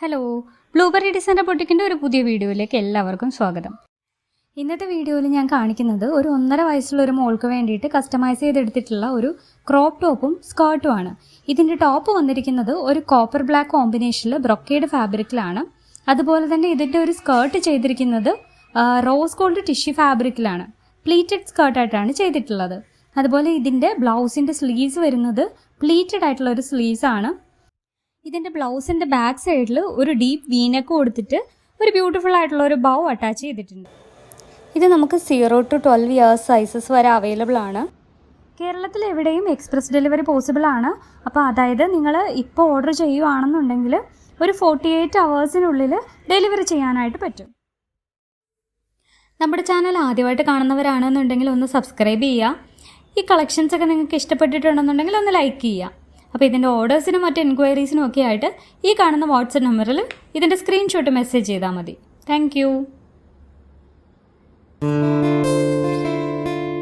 Hello, blueberry designer ബൊട്ടിക്കിൻ്റെ ഒരു പുതിയ വീഡിയോയിലേക്ക് എല്ലാവർക്കും സ്വാഗതം. ഇന്നത്തെ വീഡിയോയിൽ ഞാൻ കാണിക്കുന്നത് ഒരു 1.5 വയസ്സുള്ള ഒരു മോൾക്ക് വേണ്ടിയിട്ട് കസ്റ്റമൈസ് ചെയ്തെടുത്തിട്ടുള്ള ഒരു ക്രോപ്പ് ടോപ്പും സ്കേർട്ടുമാണ്. ഇതിൻ്റെ ടോപ്പ് വന്നിരിക്കുന്നത് ഒരു കോപ്പർ ബ്ലാക്ക് കോമ്പിനേഷനിൽ ബ്രൊക്കേഡ് ഫാബ്രിക്കിലാണ്. അതുപോലെ തന്നെ ഇതിൻ്റെ ഒരു സ്കേർട്ട് ചെയ്തിരിക്കുന്നത് റോസ് ഗോൾഡ് ടിഷ്യൂ ഫാബ്രിക്കിലാണ്. പ്ലീറ്റഡ് സ്കേർട്ടായിട്ടാണ് ചെയ്തിട്ടുള്ളത്. അതുപോലെ ഇതിൻ്റെ ബ്ലൗസിൻ്റെ സ്ലീവ്സ് വരുന്നത് പ്ലീറ്റഡ് ആയിട്ടുള്ള ഒരു സ്ലീവ്സ് ആണ്. ഇതിൻ്റെ ബ്ലൗസിൻ്റെ ബാക്ക് സൈഡിൽ ഒരു ഡീപ്പ് വീനക്ക് കൊടുത്തിട്ട് ഒരു ബ്യൂട്ടിഫുൾ ആയിട്ടുള്ള ഒരു ബൗ അറ്റാച്ച് ചെയ്തിട്ടുണ്ട്. ഇത് നമുക്ക് 0 to 12 ഇയേഴ്സ് സൈസസ് വരെ അവൈലബിൾ ആണ്. കേരളത്തിൽ എവിടെയും എക്സ്പ്രസ് ഡെലിവറി പോസിബിൾ ആണ്. അപ്പോൾ അതായത് നിങ്ങൾ ഇപ്പോൾ ഓർഡർ ചെയ്യുകയാണെന്നുണ്ടെങ്കിൽ ഒരു 48 അവേഴ്സിനുള്ളിൽ ഡെലിവറി ചെയ്യാനായിട്ട് പറ്റും. നമ്മുടെ ചാനൽ ആദ്യമായിട്ട് കാണുന്നവരാണെന്നുണ്ടെങ്കിൽ ഒന്ന് സബ്സ്ക്രൈബ് ചെയ്യുക. ഈ കളക്ഷൻസ് ഒക്കെ നിങ്ങൾക്ക് ഇഷ്ടപ്പെട്ടിട്ടുണ്ടെന്നുണ്ടെങ്കിൽ ഒന്ന് ലൈക്ക് ചെയ്യുക. അപ്പോൾ ഇതിൻ്റെ ഓർഡേഴ്സിനും മറ്റ് എൻക്വയറീസിനും ഒക്കെ ആയിട്ട് ഈ കാണുന്ന വാട്സപ്പ് നമ്പറിൽ ഇതിൻ്റെ സ്ക്രീൻഷോട്ട് മെസ്സേജ് ചെയ്താൽ മതി. താങ്ക്